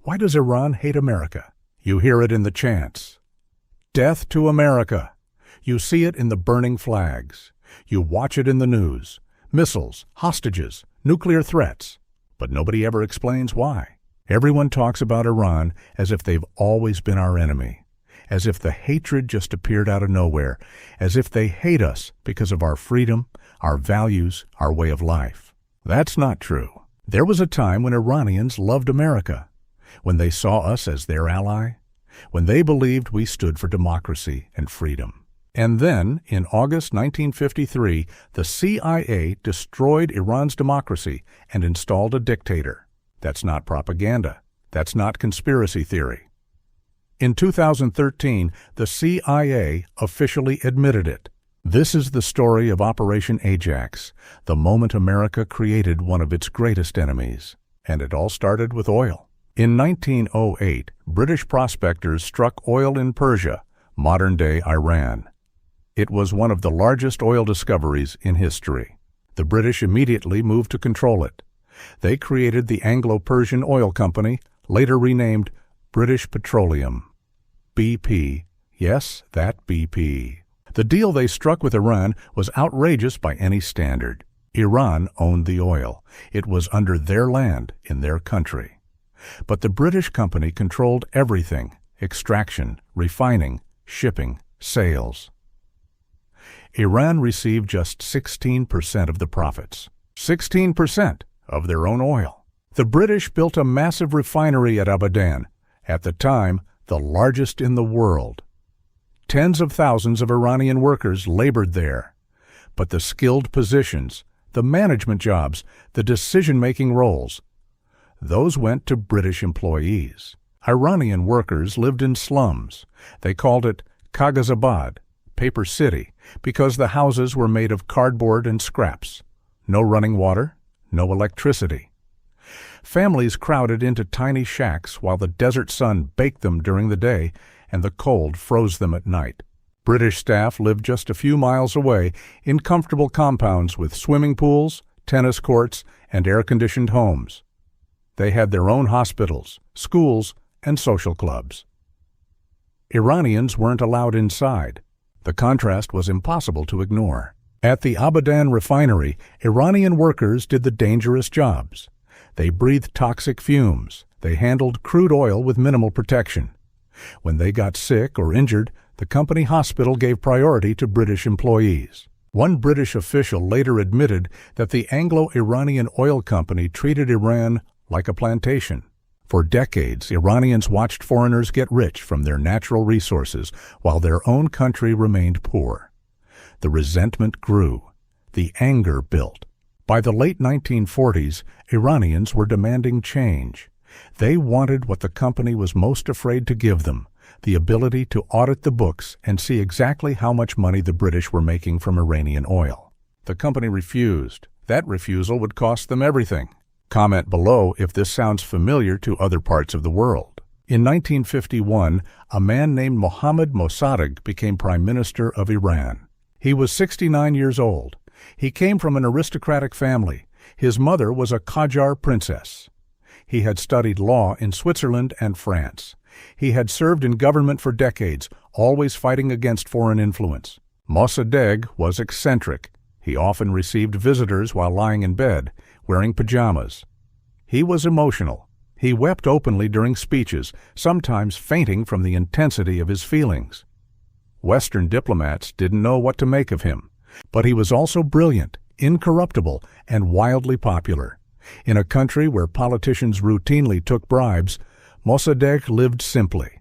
Why does Iran hate America? You hear it in the chants. Death to America. You see it in the burning flags. You watch it in the news. Missiles, hostages, nuclear threats. But nobody ever explains why. Everyone talks about Iran as if they've always been our enemy, as if the hatred just appeared out of nowhere, as if they hate us because of our freedom, our values, our way of life. That's not true. There was a time when Iranians loved America, when they saw us as their ally, when they believed we stood for democracy and freedom. And then, in August 1953, the CIA destroyed Iran's democracy and installed a dictator. That's not propaganda. That's not conspiracy theory. In 2013, the CIA officially admitted it. This is the story of Operation Ajax, the moment America created one of its greatest enemies. And it all started with oil. In 1908, British prospectors struck oil in Persia, modern-day Iran. It was one of the largest oil discoveries in history. The British immediately moved to control it. They created the Anglo-Persian Oil Company, later renamed British Petroleum. BP. Yes, that BP. The deal they struck with Iran was outrageous by any standard. Iran owned the oil. It was under their land, in their country. But the British company controlled everything: extraction, refining, shipping, sales. Iran received just 16% of the profits. 16% of their own oil. The British built a massive refinery at Abadan, at the time the largest in the world. Tens of thousands of Iranian workers labored there. But the skilled positions, the management jobs, the decision-making roles, those went to British employees. Iranian workers lived in slums. They called it Kagazabad, Paper City, because the houses were made of cardboard and scraps. No running water, no electricity. Families crowded into tiny shacks while the desert sun baked them during the day and the cold froze them at night. British staff lived just a few miles away in comfortable compounds with swimming pools, tennis courts, and air-conditioned homes. They had their own hospitals, schools, and social clubs. Iranians weren't allowed inside. The contrast was impossible to ignore. At the Abadan refinery, Iranian workers did the dangerous jobs. They breathed toxic fumes. They handled crude oil with minimal protection. When they got sick or injured, the company hospital gave priority to British employees. One British official later admitted that the Anglo-Iranian Oil Company treated Iran like a plantation. For decades, Iranians watched foreigners get rich from their natural resources while their own country remained poor. The resentment grew. The anger built. By the late 1940s, Iranians were demanding change. They wanted what the company was most afraid to give them: the ability to audit the books and see exactly how much money the British were making from Iranian oil. The company refused. That refusal would cost them everything. Comment below if this sounds familiar to other parts of the world. In 1951, a man named Mohammad Mossadegh became Prime Minister of Iran. He was 69 years old. He came from an aristocratic family. His mother was a Qajar princess. He had studied law in Switzerland and France. He had served in government for decades, always fighting against foreign influence. Mossadegh was eccentric. He often received visitors while lying in bed, wearing pajamas. He was emotional. He wept openly during speeches, sometimes fainting from the intensity of his feelings. Western diplomats didn't know what to make of him, but he was also brilliant, incorruptible, and wildly popular. In a country where politicians routinely took bribes, Mossadegh lived simply.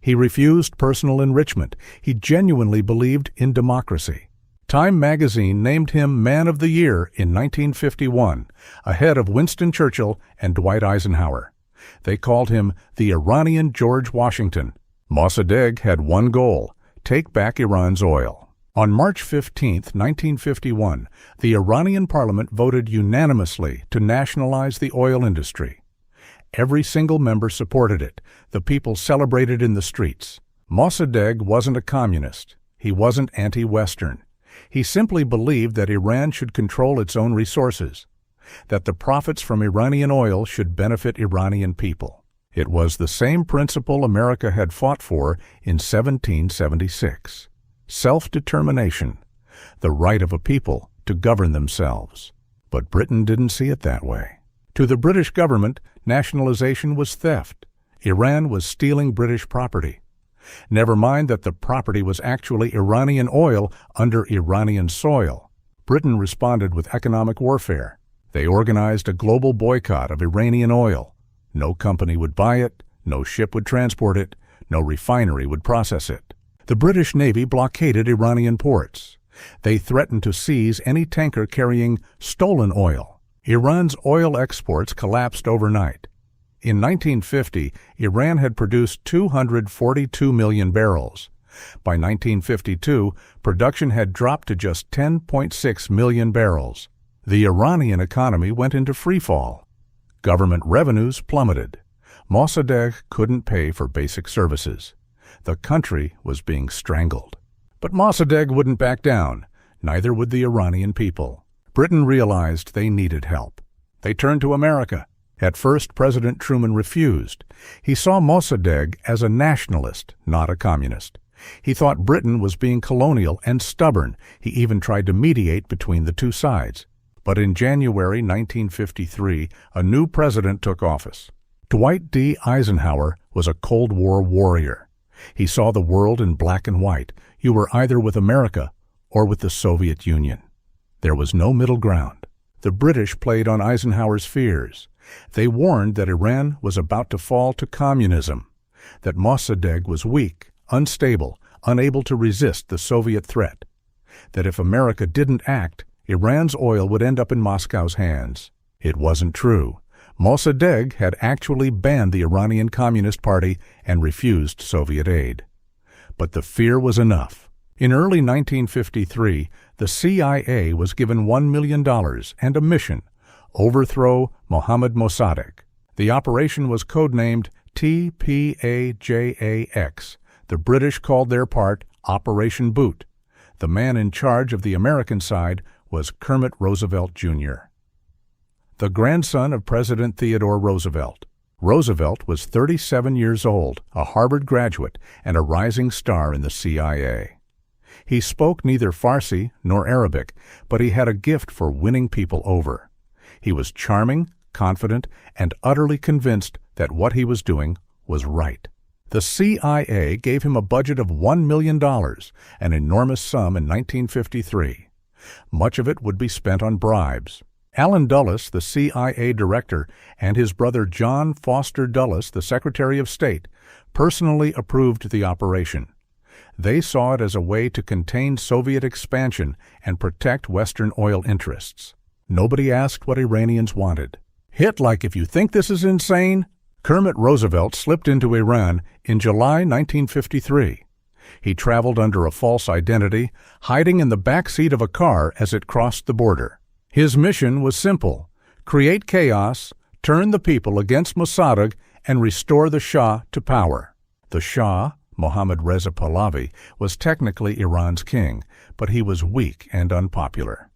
He refused personal enrichment. He genuinely believed in democracy. Time magazine named him Man of the Year in 1951, ahead of Winston Churchill and Dwight Eisenhower. They called him the Iranian George Washington. Mossadegh had one goal: take back Iran's oil. On March 15, 1951, the Iranian parliament voted unanimously to nationalize the oil industry. Every single member supported it. The people celebrated in the streets. Mossadegh wasn't a communist. He wasn't anti-Western. He simply believed that Iran should control its own resources, that the profits from Iranian oil should benefit Iranian people. It was the same principle America had fought for in 1776. Self-determination, the right of a people to govern themselves. But Britain didn't see it that way. To the British government, nationalization was theft. Iran was stealing British property. Never mind that the property was actually Iranian oil under Iranian soil. Britain responded with economic warfare. They organized a global boycott of Iranian oil. No company would buy it, no ship would transport it, no refinery would process it. The British Navy blockaded Iranian ports. They threatened to seize any tanker carrying stolen oil. Iran's oil exports collapsed overnight. In 1950, Iran had produced 242 million barrels. By 1952, production had dropped to just 10.6 million barrels. The Iranian economy went into freefall. Government revenues plummeted. Mossadegh couldn't pay for basic services. The country was being strangled. But Mossadegh wouldn't back down. Neither would the Iranian people. Britain realized they needed help. They turned to America. At first, President Truman refused. He saw Mossadegh as a nationalist, not a communist. He thought Britain was being colonial and stubborn. He even tried to mediate between the two sides. But in January 1953, a new president took office. Dwight D. Eisenhower was a Cold War warrior. He saw the world in black and white. You were either with America or with the Soviet Union. There was no middle ground. The British played on Eisenhower's fears. They warned that Iran was about to fall to communism, that Mossadegh was weak, unstable, unable to resist the Soviet threat, that if America didn't act, Iran's oil would end up in Moscow's hands. It wasn't true. Mossadegh had actually banned the Iranian Communist Party and refused Soviet aid. But the fear was enough. In early 1953, the CIA was given $1 million and a mission: overthrow Mohammad Mossadegh. The operation was codenamed TPAJAX. The British called their part Operation Boot. The man in charge of the American side was Kermit Roosevelt, Jr., the grandson of President Theodore Roosevelt. Roosevelt was 37 years old, a Harvard graduate, and a rising star in the CIA. He spoke neither Farsi nor Arabic, but he had a gift for winning people over. He was charming, confident, and utterly convinced that what he was doing was right. The CIA gave him a budget of $1 million, an enormous sum in 1953. Much of it would be spent on bribes. Allen Dulles, the CIA director, and his brother John Foster Dulles, the Secretary of State, personally approved the operation. They saw it as a way to contain Soviet expansion and protect Western oil interests. Nobody asked what Iranians wanted. Hit like if you think this is insane? Kermit Roosevelt slipped into Iran in July 1953. He traveled under a false identity, hiding in the back seat of a car as it crossed the border. His mission was simple: create chaos, turn the people against Mossadegh, and restore the Shah to power. The Shah, Mohammad Reza Pahlavi, was technically Iran's king, but he was weak and unpopular.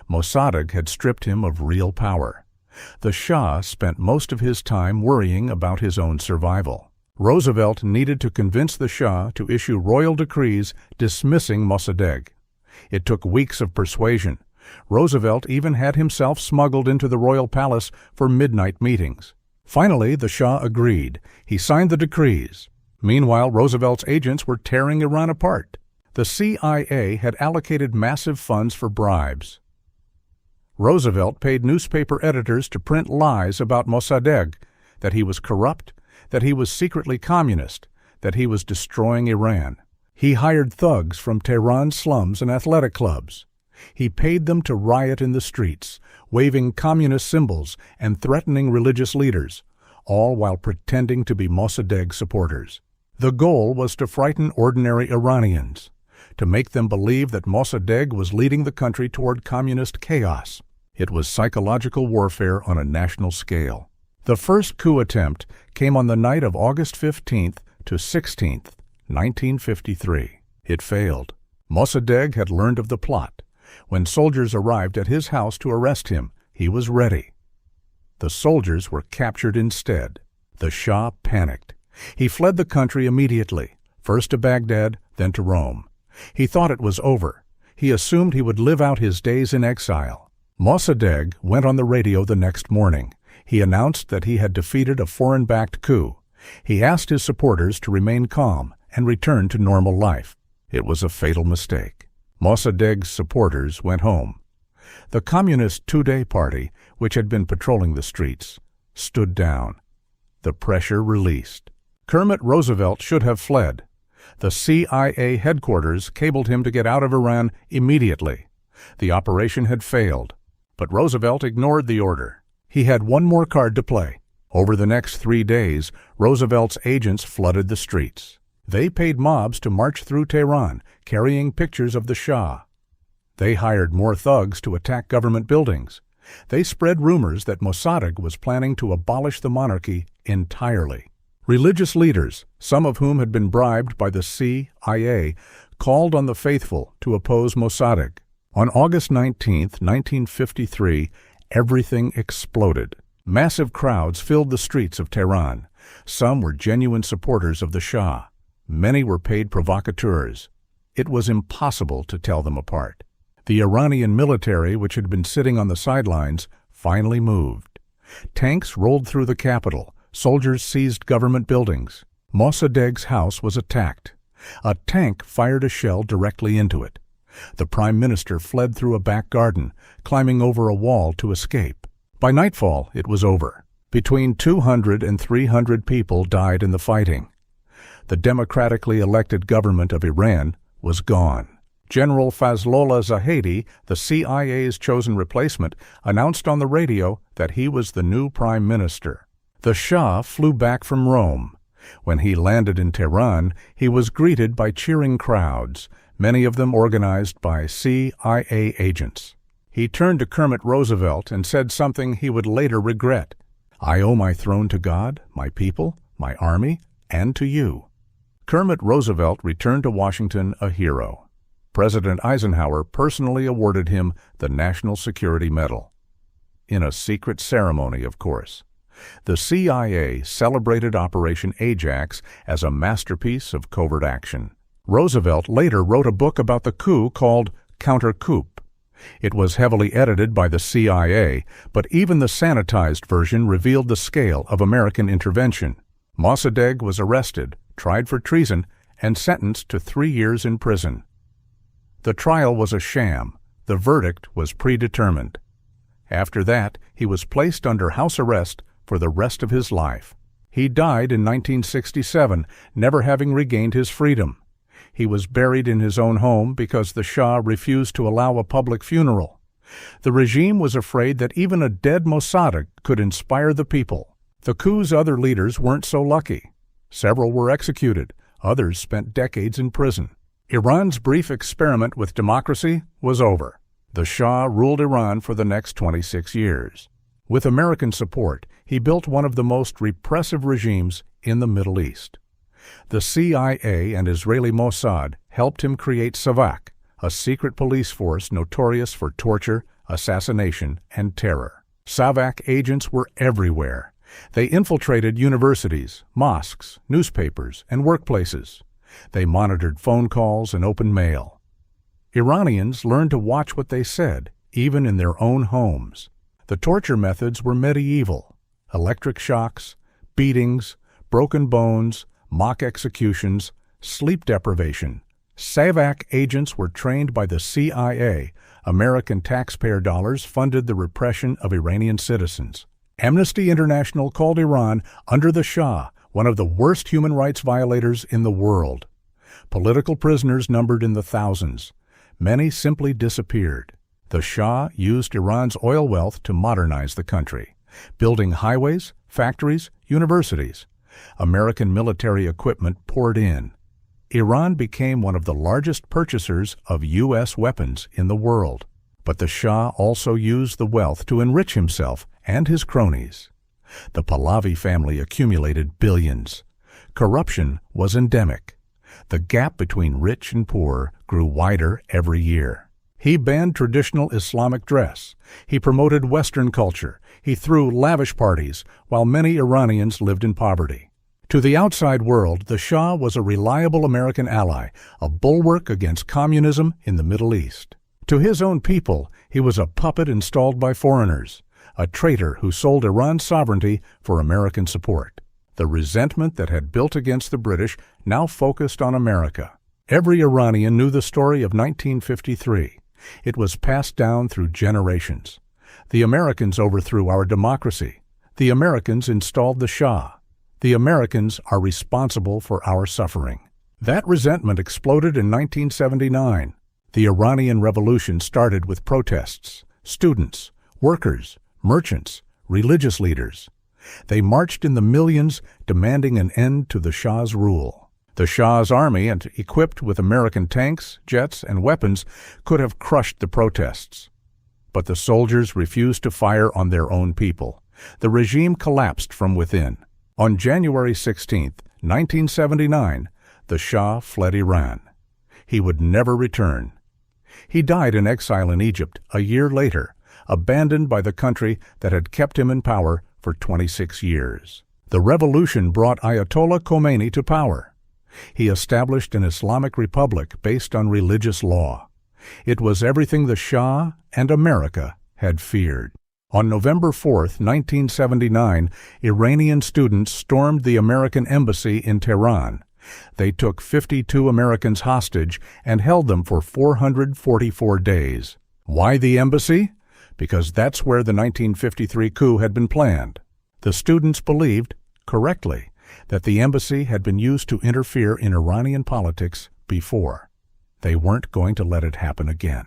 Mossadegh had stripped him of real power. The Shah spent most of his time worrying about his own survival. Roosevelt needed to convince the Shah to issue royal decrees dismissing Mossadegh. It took weeks of persuasion. Roosevelt even had himself smuggled into the royal palace for midnight meetings. Finally, the Shah agreed. He signed the decrees. Meanwhile, Roosevelt's agents were tearing Iran apart. The CIA had allocated massive funds for bribes. Roosevelt paid newspaper editors to print lies about Mossadegh, that he was corrupt, that he was secretly communist, that he was destroying Iran. He hired thugs from Tehran's slums and athletic clubs. He paid them to riot in the streets, waving communist symbols and threatening religious leaders, all while pretending to be Mossadegh supporters. The goal was to frighten ordinary Iranians, to make them believe that Mossadegh was leading the country toward communist chaos. It was psychological warfare on a national scale. The first coup attempt came on the night of August 15th to 16th, 1953. It failed. Mossadegh had learned of the plot. When soldiers arrived at his house to arrest him, he was ready. The soldiers were captured instead. The Shah panicked. He fled the country immediately, first to Baghdad, then to Rome. He thought it was over. He assumed he would live out his days in exile. Mossadegh went on the radio the next morning. He announced that he had defeated a foreign-backed coup. He asked his supporters to remain calm and return to normal life. It was a fatal mistake. Mossadegh's supporters went home. The Communist Tudeh Party, which had been patrolling the streets, stood down. The pressure released. Kermit Roosevelt should have fled. The CIA headquarters cabled him to get out of Iran immediately. The operation had failed, but Roosevelt ignored the order. He had one more card to play. Over the next 3 days, Roosevelt's agents flooded the streets. They paid mobs to march through Tehran, carrying pictures of the Shah. They hired more thugs to attack government buildings. They spread rumors that Mossadegh was planning to abolish the monarchy entirely. Religious leaders, some of whom had been bribed by the CIA, called on the faithful to oppose Mossadegh. On August 19, 1953, everything exploded. Massive crowds filled the streets of Tehran. Some were genuine supporters of the Shah. Many were paid provocateurs. It was impossible to tell them apart. The Iranian military, which had been sitting on the sidelines, finally moved. Tanks rolled through the capital. Soldiers seized government buildings. Mossadegh's house was attacked. A tank fired a shell directly into it. The Prime Minister fled through a back garden, climbing over a wall to escape. By nightfall, it was over. Between 200 and 300 people died in the fighting. The democratically elected government of Iran was gone. General Fazlollah Zahedi, the CIA's chosen replacement, announced on the radio that he was the new prime minister. The Shah flew back from Rome. When he landed in Tehran, he was greeted by cheering crowds, many of them organized by CIA agents. He turned to Kermit Roosevelt and said something he would later regret. "I owe my throne to God, my people, my army, and to you." Kermit Roosevelt returned to Washington a hero. President Eisenhower personally awarded him the National Security Medal. In a secret ceremony, of course. The CIA celebrated Operation Ajax as a masterpiece of covert action. Roosevelt later wrote a book about the coup called Coup. It was heavily edited by the CIA, but even the sanitized version revealed the scale of American intervention. Mossadegh was arrested, tried for treason, and sentenced to 3 years in prison. The trial was a sham. The verdict was predetermined. After that, he was placed under house arrest for the rest of his life. He died in 1967, never having regained his freedom. He was buried in his own home because the Shah refused to allow a public funeral. The regime was afraid that even a dead Mossadegh could inspire the people. The coup's other leaders weren't so lucky. Several were executed. Others spent decades in prison. Iran's brief experiment with democracy was over. The Shah ruled Iran for the next 26 years. With American support, he built one of the most repressive regimes in the Middle East. The CIA and Israeli Mossad helped him create SAVAK, a secret police force notorious for torture, assassination, and terror. SAVAK agents were everywhere. They infiltrated universities, mosques, newspapers, and workplaces. They monitored phone calls and open mail. Iranians learned to watch what they said, even in their own homes. The torture methods were medieval: electric shocks, beatings, broken bones, mock executions, sleep deprivation. SAVAK agents were trained by the CIA. American taxpayer dollars funded the repression of Iranian citizens. Amnesty International called Iran, under the Shah, one of the worst human rights violators in the world. Political prisoners numbered in the thousands. Many simply disappeared. The Shah used Iran's oil wealth to modernize the country, building highways, factories, universities. American military equipment poured in. Iran became one of the largest purchasers of U.S. weapons in the world. But the Shah also used the wealth to enrich himself and his cronies. The Pahlavi family accumulated billions. Corruption was endemic. The gap between rich and poor grew wider every year. He banned traditional Islamic dress. He promoted Western culture. He threw lavish parties while many Iranians lived in poverty. To the outside world, the Shah was a reliable American ally, a bulwark against communism in the Middle East. To his own people, he was a puppet installed by foreigners, a traitor who sold Iran's sovereignty for American support. The resentment that had built against the British now focused on America. Every Iranian knew the story of 1953. It was passed down through generations. The Americans overthrew our democracy. The Americans installed the Shah. The Americans are responsible for our suffering. That resentment exploded in 1979. The Iranian Revolution started with protests, students, workers, merchants, religious leaders. They marched in the millions, demanding an end to the Shah's rule. The Shah's army, and equipped with American tanks, jets, and weapons, could have crushed the protests. But the soldiers refused to fire on their own people. The regime collapsed from within. On January 16, 1979, the Shah fled Iran. He would never return. He died in exile in Egypt a year later, abandoned by the country that had kept him in power for 26 years. The revolution brought Ayatollah Khomeini to power. He established an Islamic republic based on religious law. It was everything the Shah and America had feared. On November 4, 1979, Iranian students stormed the American embassy in Tehran. They took 52 Americans hostage and held them for 444 days. Why the embassy? Because that's where the 1953 coup had been planned. The students believed, correctly, that the embassy had been used to interfere in Iranian politics before. They weren't going to let it happen again.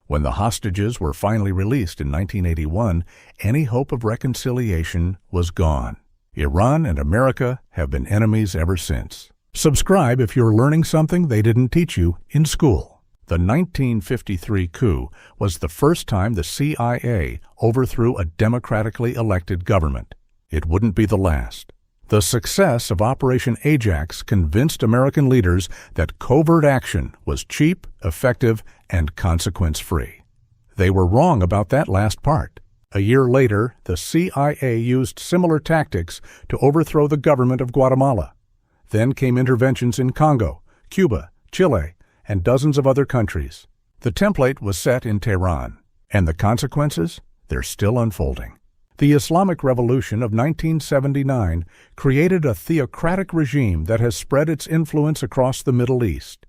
When the hostages were finally released in 1981, any hope of reconciliation was gone. Iran and America have been enemies ever since. Subscribe if you're learning something they didn't teach you in school. The 1953 coup was the first time the CIA overthrew a democratically elected government. It wouldn't be the last. The success of Operation Ajax convinced American leaders that covert action was cheap, effective, and consequence-free. They were wrong about that last part. A year later, the CIA used similar tactics to overthrow the government of Guatemala. Then came interventions in Congo, Cuba, Chile, and dozens of other countries. The template was set in Tehran, and the consequences? They're still unfolding. The Islamic Revolution of 1979 created a theocratic regime that has spread its influence across the Middle East.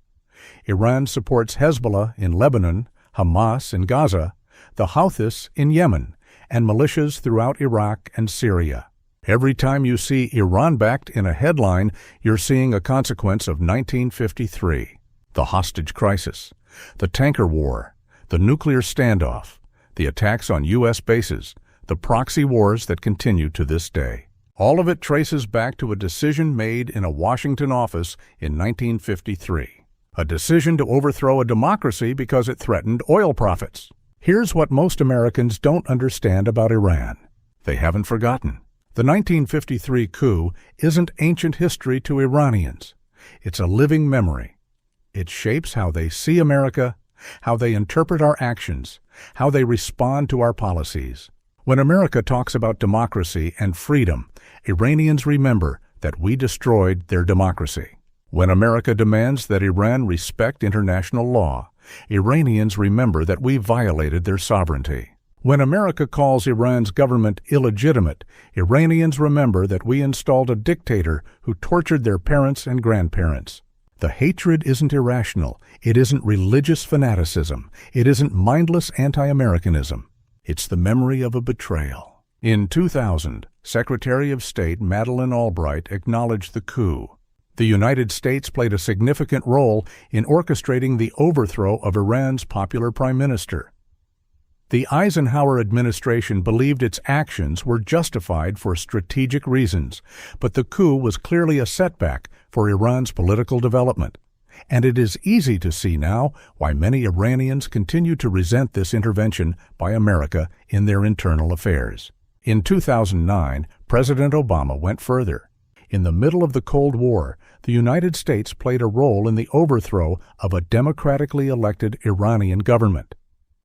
Iran supports Hezbollah in Lebanon, Hamas in Gaza, the Houthis in Yemen, and militias throughout Iraq and Syria. Every time you see Iran-backed in a headline, you're seeing a consequence of 1953. The hostage crisis, the tanker war, the nuclear standoff, the attacks on U.S. bases, the proxy wars that continue to this day. All of it traces back to a decision made in a Washington office in 1953. A decision to overthrow a democracy because it threatened oil profits. Here's what most Americans don't understand about Iran. They haven't forgotten. The 1953 coup isn't ancient history to Iranians. It's a living memory. It shapes how they see America, how they interpret our actions, how they respond to our policies. When America talks about democracy and freedom, Iranians remember that we destroyed their democracy. When America demands that Iran respect international law, Iranians remember that we violated their sovereignty. When America calls Iran's government illegitimate, Iranians remember that we installed a dictator who tortured their parents and grandparents. The hatred isn't irrational. It isn't religious fanaticism. It isn't mindless anti-Americanism. It's the memory of a betrayal. In 2000, Secretary of State Madeleine Albright acknowledged the coup. The United States played a significant role in orchestrating the overthrow of Iran's popular prime minister. The Eisenhower administration believed its actions were justified for strategic reasons, but the coup was clearly a setback for Iran's political development. And it is easy to see now why many Iranians continue to resent this intervention by America in their internal affairs. In 2009, President Obama went further. In the middle of the Cold War, the United States played a role in the overthrow of a democratically elected Iranian government.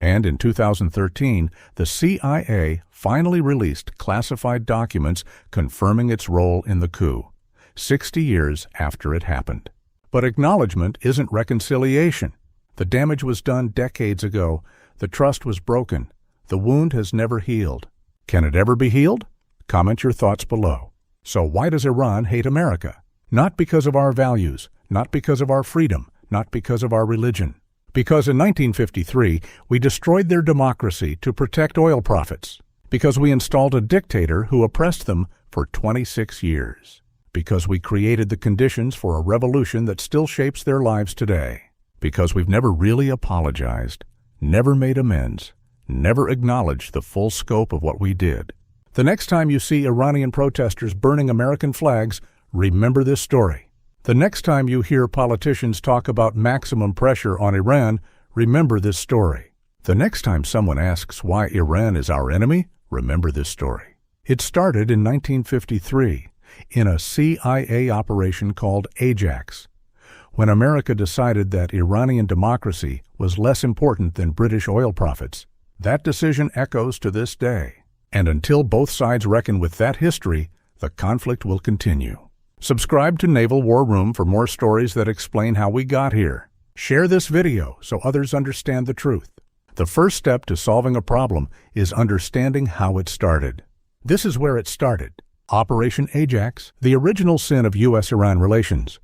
And in 2013, the CIA finally released classified documents confirming its role in the coup, 60 years after it happened. But acknowledgement isn't reconciliation. The damage was done decades ago. The trust was broken. The wound has never healed. Can it ever be healed? Comment your thoughts below. So why does Iran hate America? Not because of our values, not because of our freedom, not because of our religion. Because in 1953, we destroyed their democracy to protect oil profits. Because we installed a dictator who oppressed them for 26 years. Because we created the conditions for a revolution that still shapes their lives today. Because we've never really apologized, never made amends, never acknowledged the full scope of what we did. The next time you see Iranian protesters burning American flags, remember this story. The next time you hear politicians talk about maximum pressure on Iran, remember this story. The next time someone asks why Iran is our enemy, remember this story. It started in 1953 in a CIA operation called Ajax, when America decided that Iranian democracy was less important than British oil profits. That decision echoes to this day. And until both sides reckon with that history, the conflict will continue. Subscribe to Naval War Room for more stories that explain how we got here. Share this video so others understand the truth. The first step to solving a problem is understanding how it started. This is where it started. Operation Ajax, the original sin of U.S.-Iran relations,